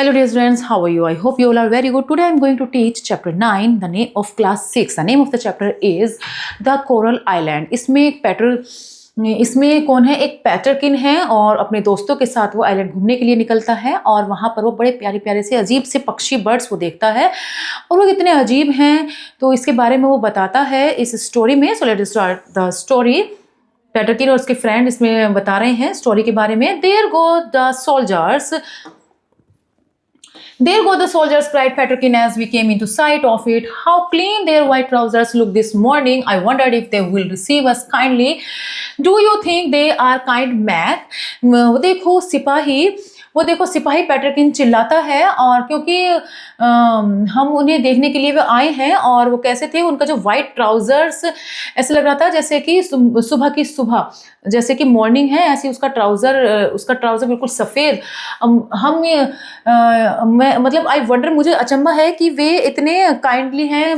Hello dear students, how are you? I hope you all are very good. Today I am going to teach chapter 9, the name of class 6. The name of the chapter is The Coral Island. इसमें कौन है, एक पैटरकिन है और अपने दोस्तों के साथ वो आइलैंड घूमने के लिए निकलता है और वहाँ पर वो बड़े प्यारे प्यारे से अजीब से पक्षी बर्ड्स वो देखता है और वो कितने अजीब हैं तो इसके बारे में वो बताता है इस स्टोरी में. So let's start the story. Peterkin और उसके फ्रेंड इसमें बता रहे हैं स्टोरी के बारे में. There go the soldiers, cried Peterkin as we came into sight of it. How clean their white trousers look this morning. I wondered if they will receive us kindly. Do you think they are kind, Mac? वो देखो सिपाही पैटरकिन चिल्लाता है और क्योंकि हम उन्हें देखने के लिए वो आए हैं और वो कैसे थे, उनका जो वाइट ट्राउजर्स ऐसे लग रहा था जैसे कि सुबह की सुबह, जैसे कि मॉर्निंग है ऐसी उसका ट्राउजर बिल्कुल सफ़ेद. मैं मतलब आई वंडर, मुझे अचंभा है कि वे इतने काइंडली हैं,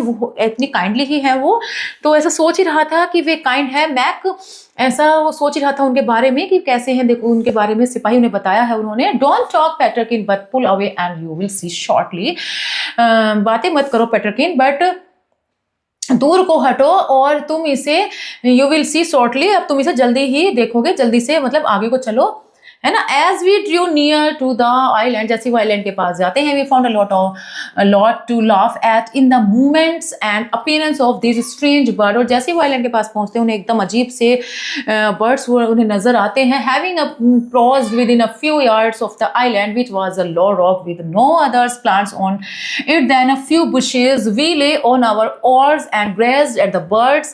इतनी काइंडली ही हैं वो. तो ऐसा सोच ही रहा था कि वे काइंड है. मैक ऐसा वो सोच ही रहा था उनके बारे में कि कैसे हैं. देखो उनके बारे में सिपाही उन्हें बताया है उन्होंने. Don't talk Peterkin but pull away and you will see shortly. बातें मत करो पैटरकिन बट दूर को हटो और तुम इसे यू विल सी शॉर्टली, अब तुम इसे जल्दी ही देखोगे, जल्दी से मतलब आगे को चलो, है ना. As we drew near to the island, जैसे वो आइलैंड के पास जाते हैं, we found a lot to laugh at in the movements and appearance of this strange bird. और जैसे वो आइलैंड के पास पहुंचते हैं उन्हें एकदम अजीब से बर्ड्स उन्हें नजर आते हैं. Having crossed within a few yards of the island which was a low rock with no others plants on it then a few bushes, we lay on our oars and grazed at the birds.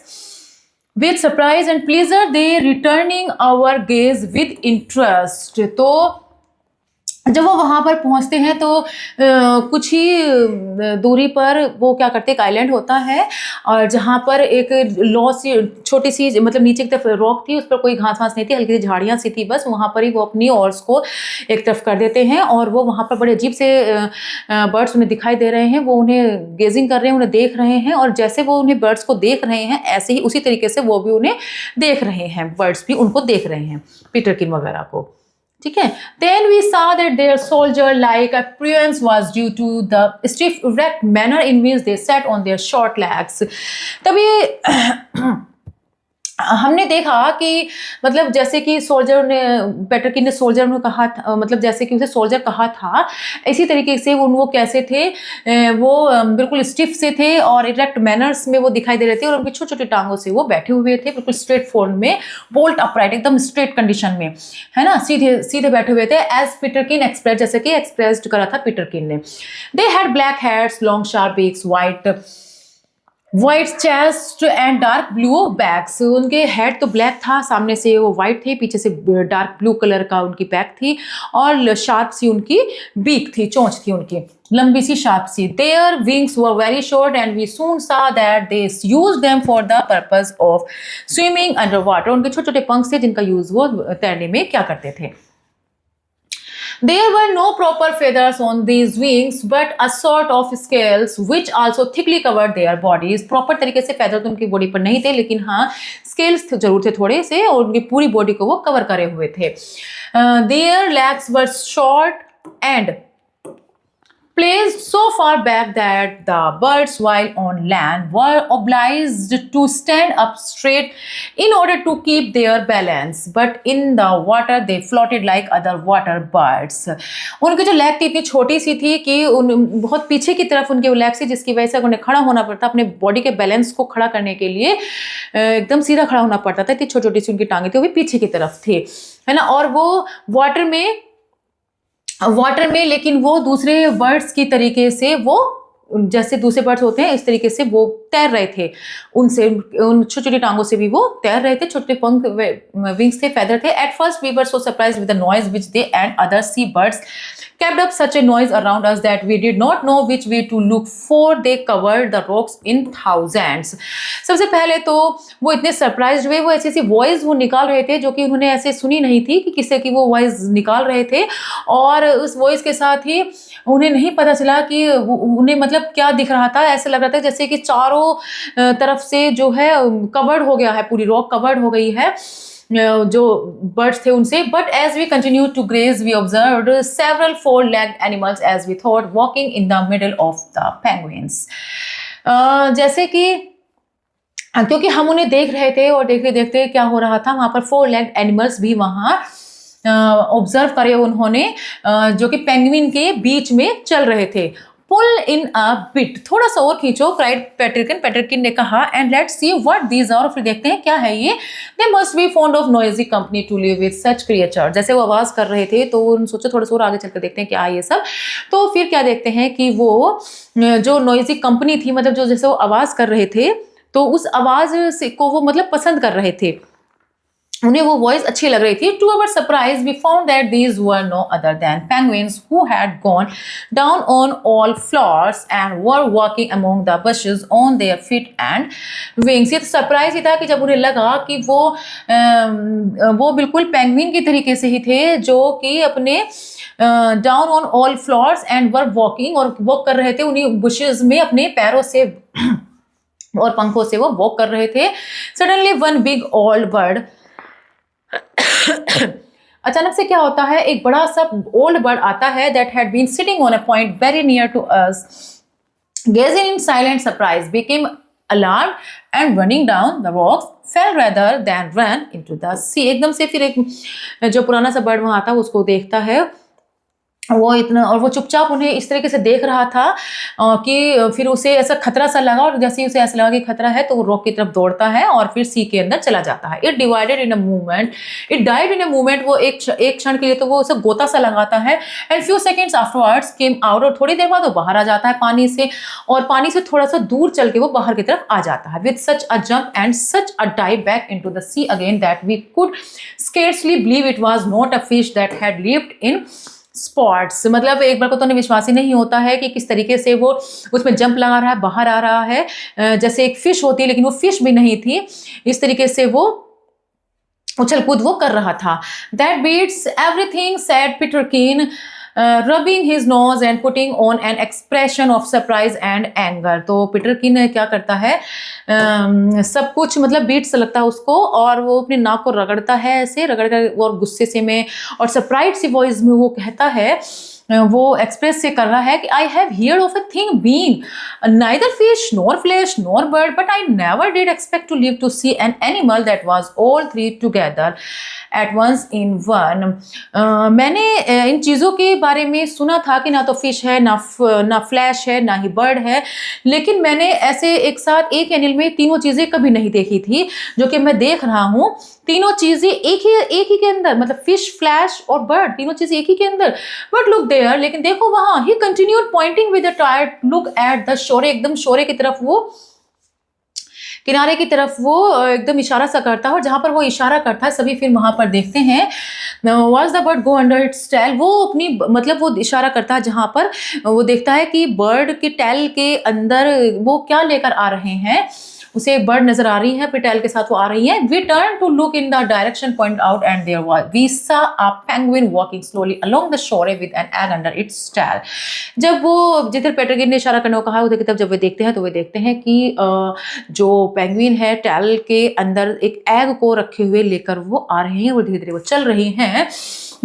With surprise and pleasure, they returning our gaze with interest. तो जब वो वहाँ पर पहुँचते हैं तो कुछ ही दूरी पर वो क्या करते हैं, एक आइलैंड होता है और जहाँ पर एक लॉ सी छोटी सी मतलब नीचे की तरफ रॉक थी, उस पर कोई घास वास नहीं थी, हल्की सी झाड़ियाँ सी थी बस. वहाँ पर ही वो अपनी ऑर्स को एक तरफ कर देते हैं और वो वहाँ पर बड़े अजीब से बर्ड्स उन्हें दिखाई दे रहे हैं. वो उन्हें गेजिंग कर रहे हैं, उन्हें देख रहे हैं और जैसे वो उन्हें बर्ड्स को देख रहे हैं ऐसे ही उसी तरीके से वो भी उन्हें देख रहे हैं, बर्ड्स भी उनको देख रहे हैं, पीटरकिन वगैरह को. ठीक है. Then we saw that their soldier-like appearance was due to the stiff, erect manner in which they sat on their short legs. तभी हमने देखा कि मतलब जैसे कि सोल्जर ने पैटरकिन ने सोल्जर में कहा था, मतलब जैसे कि उसे सोल्जर कहा था, इसी तरीके से वो कैसे थे, वो बिल्कुल स्टिफ से थे और इरेक्ट मैनर्स में वो दिखाई दे रहे थे और उनकी छोटी छोटी टांगों से वो बैठे हुए थे, बिल्कुल स्ट्रेट फॉर्म में, बोल्ट अपराइट, एकदम स्ट्रेट कंडीशन में, है ना, सीधे सीधे बैठे हुए थे. एज पीटरकिन एक्सप्रेस, जैसे कि एक्सप्रेस्ड करा था पीटरकिन ने. They had black heads, long sharp beaks, white chest and dark blue backs. उनके हेड तो ब्लैक था, सामने से वो वाइट थे, पीछे से डार्क ब्लू कलर का उनकी बैक थी और शार्प सी उनकी बीक थी, चोंच थी उनकी लंबी सी शार्प सी. Their wings were very short and we soon saw that they use them for the purpose of swimming under water. उनके छोटे छोटे पंख थे जिनका यूज वो तैरने में क्या करते थे. There were no proper feathers on these wings, but a sort of scales which also thickly covered their bodies. Proper तरीके से feather तो उनकी बॉडी पर नहीं थे, लेकिन हाँ scales जरूर थे थोड़े से और उनकी पूरी बॉडी को वो कवर करे हुए थे. Their legs were short and placed so far back that the birds while on land were obliged to stand up straight in order to keep their balance, but in the water they floated like other water birds. उनकी जो leg थी इतनी छोटी सी थी कि बहुत पीछे की तरफ उनके लेग से, जिसकी वजह से उन्हें खड़ा होना पड़ता, अपने बॉडी के बैलेंस को खड़ा करने के लिए एकदम सीधा खड़ा होना पड़ता था. इतनी छोटी छोटी सी उनकी टांगे थी, वो भी पीछे की तरफ थी, है ना. और वो वाटर में लेकिन वो दूसरे बर्ड्स की तरीके से वो जैसे दूसरे बर्ड्स होते हैं इस तरीके से वो तैर रहे थे, उनसे उन छोटी छोटी टांगों से भी वो तैर रहे थे, छोटे पंख विंग्स थे, फेदर थे. At first we were so surprised with the noise which they and other sea birds kept up such a noise around us that we did not know which way to look, for they covered the rocks in thousands. सबसे पहले तो वो इतने surprised हुए, वो ऐसी voice वो निकाल रहे थे जो कि उन्होंने ऐसे सुनी नहीं थी कि किससे की वो वॉइस निकाल रहे थे, और उस वॉइस के साथ ही उन्हें नहीं पता चला कि उन्हें मतलब क्या दिख रहा था. ऐसे लग रहा था जैसे कि चारों तरफ से जो है कवर्ड हो गया है, पूरी रॉक कवर्ड हो गई है जो बर्ड्स थे उनसे. But as we continue to graze we observed several four legged animals as we thought walking in the middle of the penguins. जैसे कि क्योंकि हम उन्हें देख रहे थे और देखते देखते क्या हो रहा था, वहां पर फोर लेग्ड एनिमल्स भी वहां ऑब्जर्व करे उन्होंने, जो कि पेंगुइन के बीच में चल रहे थे. पुल इन अ बिट, थोड़ा सा और खींचो, क्राइड पैटरकिन. पैटरकिन ने कहा, and let's see what these are, फिर देखते हैं क्या है ये. They must be fond of noisy company to live with such creature. जैसे वो आवाज कर रहे थे तो उन्होंने सोचा थोड़ा सा और आगे चलकर देखते हैं क्या है ये सब. तो फिर क्या देखते हैं कि वो जो नॉइजी कंपनी थी, मतलब जो जैसे वो आवाज कर रहे थे, तो उस आवाज से को वो मतलब पसंद कर रहे थे, उन्हें वो वॉइस अच्छी लग रही थी. To our surprise we found that these were no other than penguins who had gone down on all floors and were walking among the bushes on their feet and wings. ये तो surprise ही था कि जब उन्हें लगा कि वो बिल्कुल पेंगुइन की तरीके से ही थे, जो कि अपने down on all floors and were walking, और वॉक कर रहे थे उन्हीं बुशेज में अपने पैरों से और पंखों से वो वॉक कर रहे थे. Suddenly one big old bird, अचानक से क्या होता है, एक बड़ा सा ओल्ड बर्ड आता है. That had been sitting on a point very near to us, gazing in silent surprise, became alarmed and running down the rocks fell rather than ran into the sea. एकदम से फिर एक जो पुराना सा bird वहां आता है उसको देखता है, वो इतना, और वो चुपचाप उन्हें इस तरीके से देख रहा था कि फिर उसे ऐसा खतरा सा लगा, और जैसे ही उसे ऐसा लगा कि खतरा है तो वो रॉक की तरफ दौड़ता है और फिर सी के अंदर चला जाता है. It divided in a movement, it died in a movement. वो एक क्षण के लिए तो वो उसे गोता सा लगाता है. And few seconds afterwards came out, और थोड़ी देर बाद वो बाहर आ जाता है पानी से, और पानी से थोड़ा सा दूर चल के वो बाहर की तरफ आ जाता है. With such a jump and such a dive back into the sea again that we could scarcely believe it was not a fish that had lived in spots. मतलब एक बार को तो उन्हें विश्वास ही नहीं होता है कि किस तरीके से वो उसमें जंप लगा रहा है, बाहर आ रहा है, जैसे एक फिश होती है, लेकिन वो फिश भी नहीं थी. इस तरीके से वो उछल कूद वो कर रहा था. That beats everything said Peterkin, rubbing his nose and putting on an expression of surprise and anger. तो पीटरकिन क्या करता है, सब कुछ मतलब बीट से लगता है उसको, और वो अपनी नाक को रगड़ता है, ऐसे रगड़ कर, और गुस्से से में और सरप्राइज सी वॉइस में वो कहता है, वो एक्सप्रेस से कर रहा है कि I have heard of a thing being neither fish nor flash nor bird, but I never did expect to live to see an animal that was all three together at once in one. मैंने इन चीज़ों के बारे में सुना था कि ना तो फिश है, ना फ्लैश है, ना ही बर्ड है, लेकिन मैंने ऐसे एक साथ एक एनिमल में तीनों चीज़ें कभी नहीं देखी थी, जो कि मैं देख रहा हूँ. तीनों चीज़ें एक ही के अंदर, मतलब फिश, फ्लैश और बर्ड, तीनों चीज़ें एक ही के अंदर. बट लुक देयर, लेकिन देखो वहाँ. He continued pointing with a tired look at the shore, एकदम शोरे की तरफ, वो किनारे की तरफ वो एकदम इशारा सा करता है, और जहां पर वो इशारा करता है सभी फिर वहां पर देखते हैं. Was the bird go under its tail, वो अपनी मतलब वो इशारा करता है जहां पर वो देखता है कि बर्ड के टेल के अंदर वो क्या लेकर आ रहे हैं. उसे एक बर्ड नजर आ रही है, फिर टेल के साथ वो आ रही है. We turn to look in the direction point out and there was we saw a penguin walking slowly along the shore with an egg under its tail. जब वो जिधर पैटरकिन ने इशारा करने को कहा उधर की तरफ जब वे देखते हैं तो वे देखते हैं कि जो पेंगुइन है टेल के अंदर एक एग को रखे हुए लेकर वो आ रहे हैं, वो धीरे धीरे वो चल रहे हैं.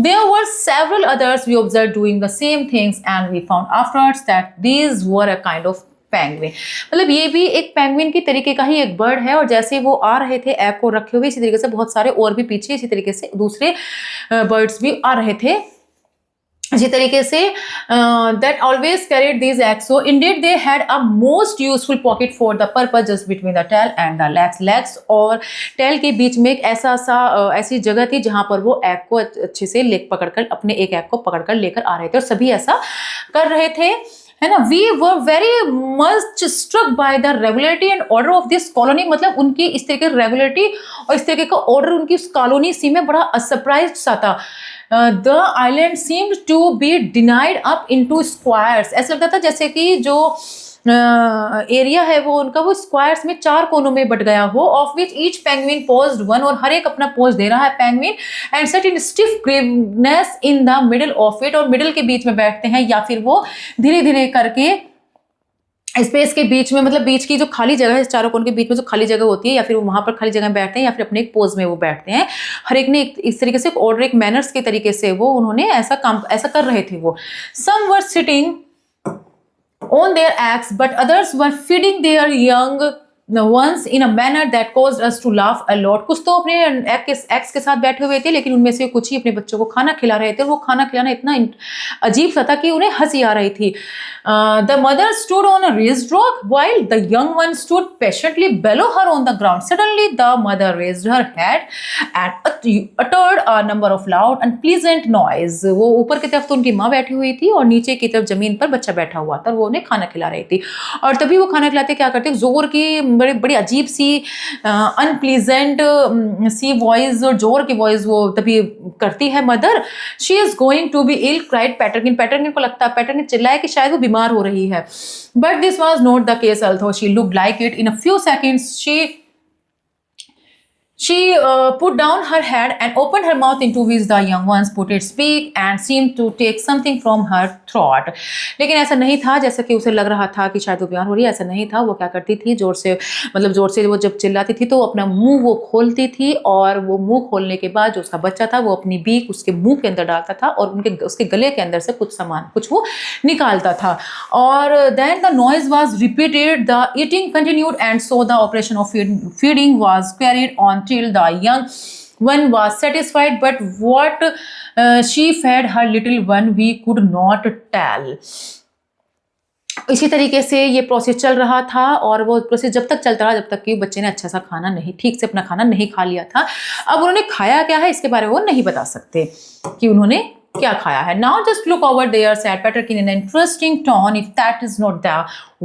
There were several others we observed doing the same things and we found afterwards that these were a kind of penguin. मतलब ये भी एक पेंगुइन की तरीके का ही एक बर्ड है, और जैसे वो आ रहे थे एग को रखे हुए, इसी तरीके से बहुत सारे और भी पीछे इसी तरीके से दूसरे बर्ड्स भी आ रहे थे इसी तरीके से. That always carried these eggs. So indeed they had a most useful pocket for the purpose just between the tail and the legs और टेल के बीच में एक ऐसी जगह थी जहां पर वो एग को अच्छे से पकड़कर अपने एक एग को पकड़कर लेकर आ रहे थे, और सभी ऐसा कर रहे थे, है ना. We were very much struck by the regularity and order of this colony. मतलब उनकी इस तरीके की रेगुलरिटी और इस तरीके का ऑर्डर उनकी उस कॉलोनी सी में बड़ा सरप्राइज सा था. The island seemed to be denied up into squares. ऐसा लगता था जैसे कि जो एरिया है वो उनका वो स्क्वायर्स में 4 कोनों में बट गया हो, of which each penguin posed one, और हर एक अपना पोज दे रहा है penguin, and set in stiff graveness in the middle of it, और मिडल के बीच में बैठते हैं, या फिर वो धीरे धीरे करके स्पेस के बीच में, मतलब बीच की जो खाली जगह है, चारों कोन के बीच में जो खाली जगह होती है, या फिर वो वहाँ पर खाली जगह में बैठते हैं या फिर अपने एक पोज में वो बैठते हैं। हर एक ने इस तरीके से ऑर्डर, एक मैनर्स के तरीके से वो उन्होंने ऐसा कर रहे थे वो। Some were sitting on their eggs, but others were feeding their young ones in a manner that caused us to laugh a lot। कुछ तो अपने एग्स के साथ बैठे हुए थे, लेकिन उनमें से कुछ ही अपने बच्चों को खाना खिला रहे थे। वो खाना खिलाना इतना अजीब सा था कि उन्हें हंसी आ रही थी। The mother stood on a raised rock while the young one stood patiently below her on the ground. Suddenly the mother raised her head and uttered a number of loud unpleasant noise। वो ऊपर की तरफ तो उनकी माँ बैठी हुई थी और नीचे की तरफ जमीन पर बच्चा बैठा हुआ था, वो उन्हें खाना खिला रही थी। और तभी वो खाना खिलाते क्या करते, जोर की बड़ी अजीब सी अनप्लीजेंट सी वॉइस और जोर की वॉइस वो तभी करती है mother. She is going to be ill, cried Peterkin. Peterkin को लगता है, पैटरकिन चिल्लाए कि शायद वो बीमार हो रही है। But this was not the case, अल्थो she looked like it. In a few seconds she put down her head and opened her mouth, into which the young ones put its beak and seemed to take something from her throat। लेकिन ऐसा नहीं था जैसा कि उसे लग रहा था कि शायद वो बीमार हो रही है, ऐसा नहीं था। वो क्या करती थी, जोर से वो जब चिल्लाती थी तो अपना मुंह वो खोलती थी, और वो मुंह खोलने के बाद जो उसका बच्चा था वो अपनी बीक उसके मुंह के अंदर डालता था और उसके गले के अंदर से कुछ वो निकालता था। और then the noise was repeated, the eating continued, and so the operation of feeding was carried on till the young one was satisfied, but what she fed her little one we could not tell। इसी तरीके से ये process चल रहा था, और वो process जब तक चलता रहा जब तक कि बच्चे ने अच्छा सा खाना नहीं, ठीक से अपना खाना नहीं खा लिया था। अब उन्होंने खाया क्या है इसके बारे में वो नहीं बता सकते कि उन्होंने क्या खाया है। Now just look over there, said Peterkin in an interesting tone, if that is not the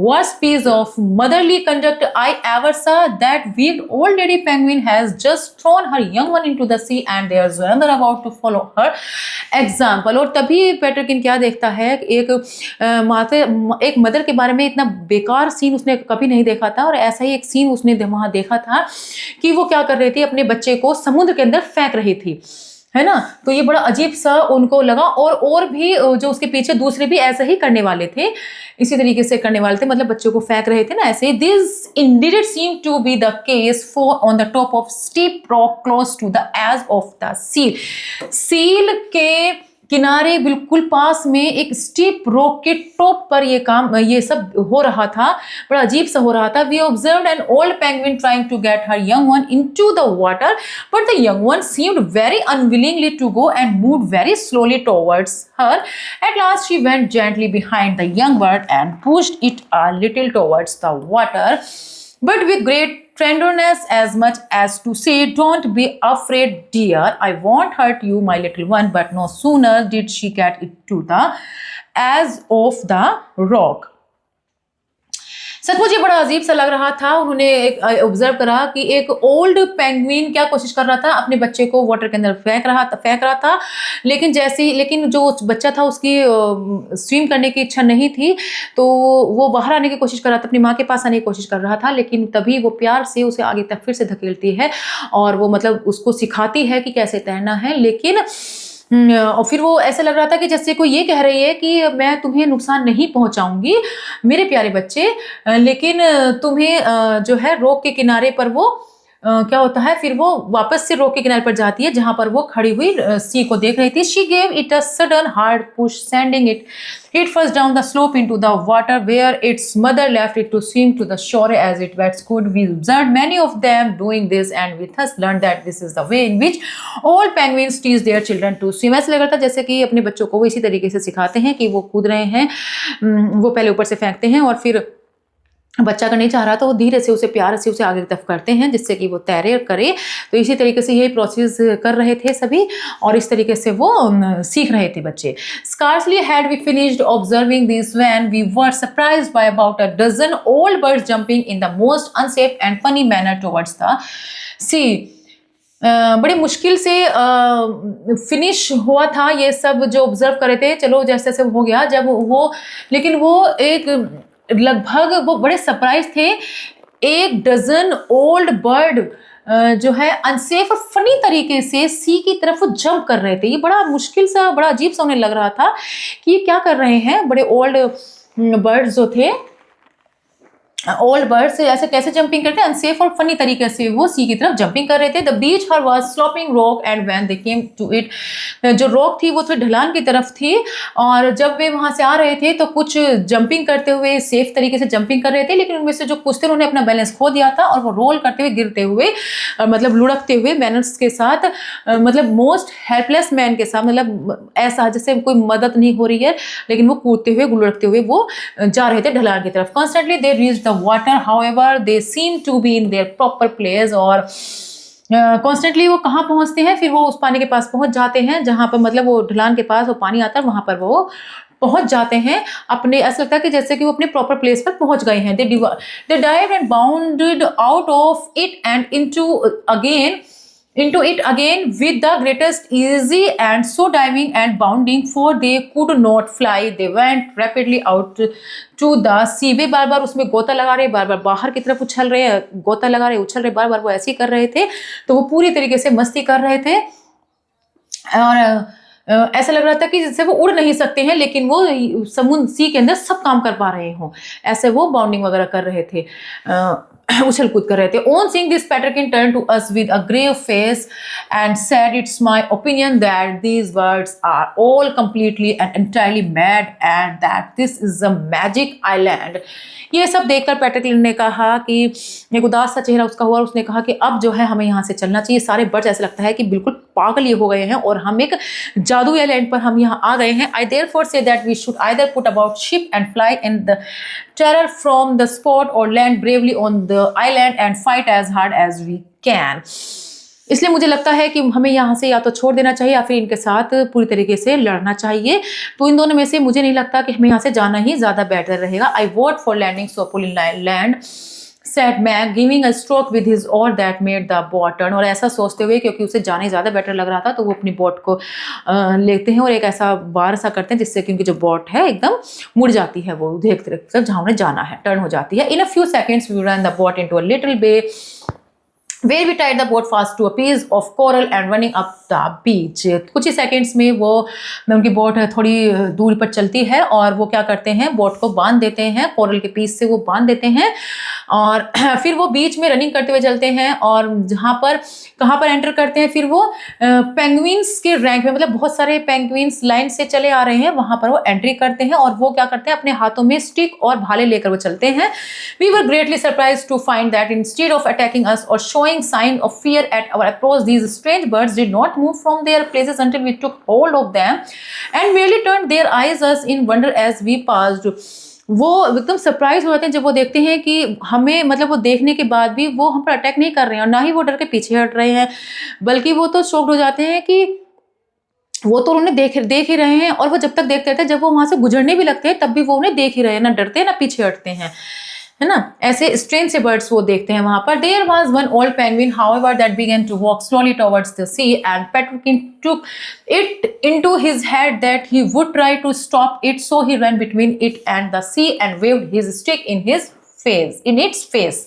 worst piece of motherly conduct I ever saw, that weak old lady penguin has just thrown her young one into the sea and there's another about to follow her example। और तभी पेटरकिन क्या देखता है, एक mother के बारे में इतना बेकार सीन उसने कभी नहीं देखा था, और ऐसा ही एक सीन उसने वहां देखा था कि वो क्या कर रही थी, अपने बच्चे को समुद्र के अंदर फेंक रही थी, है ना। तो ये बड़ा अजीब सा उनको लगा, और भी जो उसके पीछे दूसरे भी ऐसा ही करने वाले थे, इसी तरीके से करने वाले थे, मतलब बच्चों को फेंक रहे थे ना ऐसे। This indeed seem to be the case for on the top of steep rock close to the edge of the seal. Seal के किनारे बिल्कुल पास में एक स्टीप रॉक के टॉप पर ये सब हो रहा था, बड़ा अजीब सा हो रहा था। We observed an old penguin trying to get her young one into the water, but the young one seemed very unwillingly to go and moved very slowly towards her. At last she went gently behind the young bird and pushed it a little towards the water, but with great tenderness, as much as to say, don't be afraid, dear, I won't hurt you, my little one। But no sooner did she get it to the edge of the rock। सचमुच ये बड़ा अजीब सा लग रहा था। उन्होंने एक ऑब्जर्व करा कि एक ओल्ड पेंगुइन क्या कोशिश कर रहा था, अपने बच्चे को वाटर के अंदर फेंक रहा था, लेकिन जो बच्चा था उसकी स्विम करने की इच्छा नहीं थी, तो वो बाहर आने की कोशिश कर रहा था, अपनी माँ के पास आने की कोशिश कर रहा था। लेकिन तभी वो प्यार से उसे आगे तक फिर से धकेलती है और वो मतलब उसको सिखाती है कि कैसे तैरना है। लेकिन और फिर वो ऐसा लग रहा था कि जैसे कोई ये कह रही है कि मैं तुम्हें नुकसान नहीं पहुंचाऊंगी मेरे प्यारे बच्चे, लेकिन तुम्हें जो है रॉक के किनारे पर वो क्या होता है, फिर वो वापस से रॉक के किनारे पर जाती है जहां पर वो खड़ी हुई सी को देख रही थी। She gave it a sudden hard push, sending it head first down the slope into the water, where its mother left it to swim to the shore as it best could। We observed many of them doing this and we thus learned that this is the way in which all penguins teach their children to swim। ऐसा लग रहा था जैसे कि अपने बच्चों को वो इसी तरीके से सिखाते हैं कि वो कूद रहे हैं, वो पहले ऊपर से फेंकते हैं और फिर बच्चा अगर नहीं चाह रहा तो वो धीरे से उसे प्यार से उसे आगे की तरफ करते हैं जिससे कि वो तैरे और करे। तो इसी तरीके से यही प्रोसेस कर रहे थे सभी और इस तरीके से वो सीख रहे थे बच्चे। Scarcely had we finished observing this when we were surprised by about a dozen old birds jumping in the most unsafe and funny manner towards the sea। बड़ी मुश्किल से फिनिश हुआ था ये सब जो ऑब्जर्व करे थे, चलो जैसे जैसे हो गया जब वो, लेकिन वो एक लगभग वो बड़े सरप्राइज थे, एक डजन ओल्ड बर्ड जो है अनसेफ और फनी तरीके से सी की तरफ जंप कर रहे थे। ये बड़ा मुश्किल सा, बड़ा अजीब सा उन्हें लग रहा था कि ये क्या कर रहे हैं। बड़े ओल्ड बर्ड्स जो थे ऑल बर्ड्स ऐसे कैसे जंपिंग करते हैं, अनसेफ और फनी तरीके से वो सी की तरफ जंपिंग कर रहे थे। The beach here was sloping rock and when they came to it, जो रॉक थी वो थोड़ी ढलान की तरफ थी, और जब वे वहां से आ रहे थे तो कुछ जंपिंग करते हुए सेफ तरीके से जंपिंग कर रहे थे, लेकिन उनमें से जो कुछ थे उन्होंने अपना बैलेंस खो दिया था और वो रोल करते हुए गिरते हुए मतलब लुढ़कते हुए मैनर्स के साथ मतलब मोस्ट हेल्पलेस मैन के साथ, मतलब ऐसा जैसे कोई मदद नहीं हो रही है, लेकिन वो कूदते हुए लुढ़कते हुए वो जा रहे थे ढलान की तरफ। Constantly they reach the water, however they seem to be in their proper place, और कॉन्स्टेंटली वो कहाँ पहुंचते हैं, फिर वो उस पानी के पास पहुंच जाते हैं जहां पर मतलब वो ढलान के पास वो पानी आता है, वहां पर वो पहुंच जाते हैं अपने, ऐसा लगता है कि जैसे कि वो अपने प्रॉपर प्लेस पर पहुंच गए हैं। They dive and bounded out of it and into it again with the greatest easy, and so diving and bounding, for they could not fly, they went rapidly out to the sea। वे बार बार उसमें गोता लगा रहे, बार बार बाहर की तरफ उछल रहे, गोता लगा रहे, उछल रहे, बार बार वो ऐसे ही कर रहे थे, तो वो पूरी तरीके से मस्ती कर रहे थे, और ऐसा लग रहा था कि जैसे वो उड़ नहीं सकते हैं लेकिन वो समुद्र सी के अंदर सब काम कर पा रहे हों, ऐसे वो बाउंडिंग वगैरह कर रहे थे, उछल कूद कर रहे थे। On seeing this Peterkin turned to us with a grave face and said, "It's my opinion that these birds are all completely and entirely mad and that this is a magic island." ये सब देखकर पैटरकिन ने कहा कि एक उदास सा चेहरा उसका हुआ, और उसने कहा कि अब जो है हमें यहाँ से चलना चाहिए। सारे बर्ड्स ऐसा लगता है कि बिल्कुल पागल ये हो गए हैं और हम एक जादुई आइलैंड पर हम यहाँ आ गए हैं। I therefore say that we should either put about ship and fly in the terror from the spot or land bravely on the island and fight as hard as we can. इसलिए मुझे लगता है कि हमें यहाँ से या तो छोड़ देना चाहिए या फिर इनके साथ पूरी तरीके से लड़ना चाहिए। तो इन दोनों में से मुझे नहीं लगता कि हमें यहाँ से जाना ही ज़्यादा बेटर रहेगा। I vote for landing so pull in land, said Mac giving a stroke with his oar that made the boat turn. और ऐसा सोचते हुए, क्योंकि उसे जाने ज़्यादा बेटर लग रहा था, तो वो अपनी बोट को लेते हैं और एक ऐसा बार सा करते हैं जिससे कि उनकी जो बोट है एकदम मुड़ जाती है, वो देखते देखते जहाँ उन्हें जाना है टर्न हो जाती है। In a few seconds we run the boat into a little bay where we tied the boat fast to a piece of coral and running up the beach। कुछ ही सेकंड्स में वो उनकी बोट थोड़ी दूरी पर चलती है और वो क्या करते हैं, बोट को बांध देते हैं, कोरल के पीस से वो बांध देते हैं, और फिर वो बीच में रनिंग करते हुए चलते हैं, और कहाँ पर एंटर करते हैं, फिर वो पेंगुइन्स के रैंक में, मतलब बहुत सारे पेंगुइन्स लाइन से चले आ रहे हैं, वहाँ पर वो एंट्री करते हैं, और वो क्या करते हैं, अपने हाथों में स्टिक और भाले लेकर वो चलते हैं। We were greatly surprised to find that instead of attacking us or showing sign of fear at our approach, these strange birds did not move from their places until we took hold of them and merely turned their eyes us in wonder as we passed। वो एकदम surprise हो जाते हैं जब वो देखते हैं कि हमें, मतलब वो देखने के बाद भी वो हम पर अटैक नहीं कर रहे हैं और ना ही वो डर के पीछे हट रहे हैं, बल्कि वो तो शॉक्ड हो जाते हैं कि वो तो उन्हें देख ही रहे हैं, और वो जब तक देखते थे, जब वो वहां से गुजरने भी लगते हैं तब भी वो उन्हें देख ही रहे हैं, ना डरते हैं ना पीछे हटते हैं, है ना। ऐसे स्ट्रेंज से बर्ड्स वो देखते हैं वहां पर। There was one old penguin however that began to walk slowly towards the sea and Peterkin took it into his head that he would try to stop it, so he run between it and the sea and waved his stick in its face.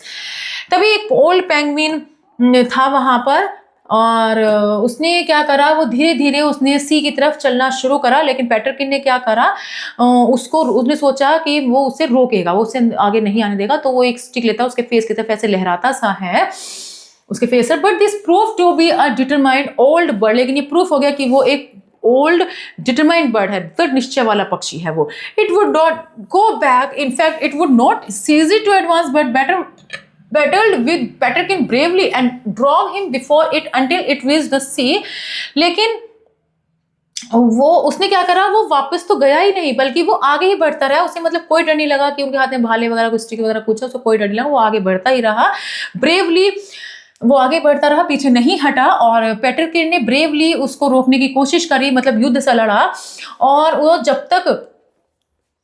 तभी एक old penguin था वहां पर, और उसने क्या करा, वो धीरे धीरे उसने सी की तरफ चलना शुरू करा, लेकिन पैटरकिन ने क्या करा, उसने सोचा कि वो उसे रोकेगा, वो उसे आगे नहीं आने देगा, तो वो एक स्टिक लेता, उसके फेस की तरफ ऐसे लहराता सा है उसके फेस पर। But this prove to be a determined old bird, लेकिन ये प्रूफ हो गया कि वो एक ओल्ड डिटरमाइंड बर्ड है, दृढ़ निश्चय वाला पक्षी है वो। It would not go back, in fact it would not cease it to advance but battled with Peterkin bravely and drove him before it until it reached the sea। लेकिन वो उसने क्या करा, वो वापस तो गया ही नहीं, बल्कि वो आगे ही बढ़ता रहा। उसे मतलब कोई डर नहीं लगा कि उनके हाथ में भाले वगैरह कुछ स्टिक वगैरह कुछ है, उसको कोई डर नहीं लगा, वो आगे बढ़ता ही रहा ब्रेवली। वो आगे बढ़ता रहा, पीछे नहीं हटा, और पैटरकिन ने ब्रेवली उसको रोकने की कोशिश करी, मतलब युद्ध से लड़ा, और वो जब तक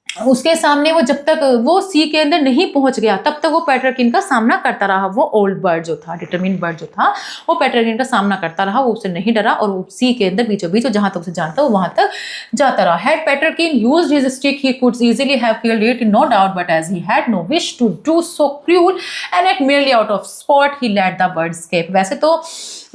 उसके सामने जब तक वो सी के अंदर नहीं पहुंच गया तब तक वो पैटरकिन का सामना करता रहा। वो ओल्ड बर्ड जो था, डिटरमिन्ड बर्ड जो था, वो पैटरकिन का सामना करता रहा, वो उससे नहीं डरा, और वो सी के अंदर बीचों बीच जहां तक उसे जानता वो वहां तक जाता रहा। Had Peterkin used his stick he could easily have killed it, no doubt, but as he had no wish to do so cruel and at merely out of spot he let the bird escape। वैसे तो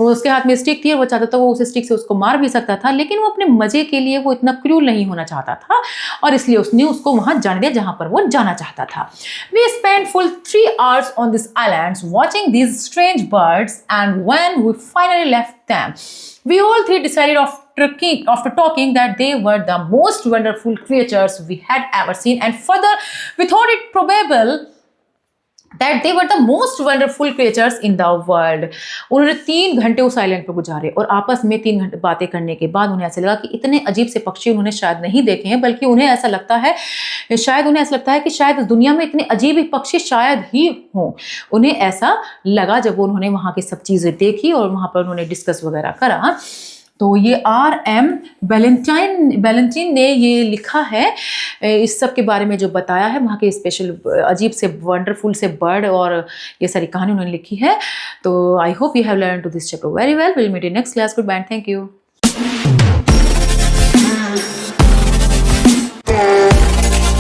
वो उसके हाथ में stick थी और वो चाहता था वो उस स्टिक से उसको मार भी सकता था, लेकिन वो अपने मजे के लिए वो इतना क्रूल नहीं होना चाहता था, और इसलिए उसने उसको वहां जाने दिया जहां पर वो जाना चाहता था। We spent full 3 hours on these islands watching these strange birds, and when we finally left them, we all three decided after talking that they were the most wonderful creatures we had ever seen, and further, we thought it probable that they were the most wonderful creatures in the world. उन्होंने 3 घंटे उस island पर गुजारे और आपस में 3 घंटे बातें करने के बाद उन्हें ऐसा लगा कि इतने अजीब से पक्षी उन्होंने शायद नहीं देखे हैं, बल्कि उन्हें ऐसा लगता है कि शायद दुनिया में इतने अजीब पक्षी शायद ही हों। उन्हें ऐसा लगा जब उन्होंने वहाँ की सब चीज़ें देखी और वहाँ पर उन्होंने डिस्कस वगैरह करा। तो ये R.M. बैलेंटाइन ने ये लिखा है, इस सब के बारे में जो बताया है, वहाँ के स्पेशल अजीब से वंडरफुल से बर्ड और ये सारी कहानी उन्होंने लिखी है। तो I hope you have learn to this chapter very well. Will meet in next class. Good bye, thank you.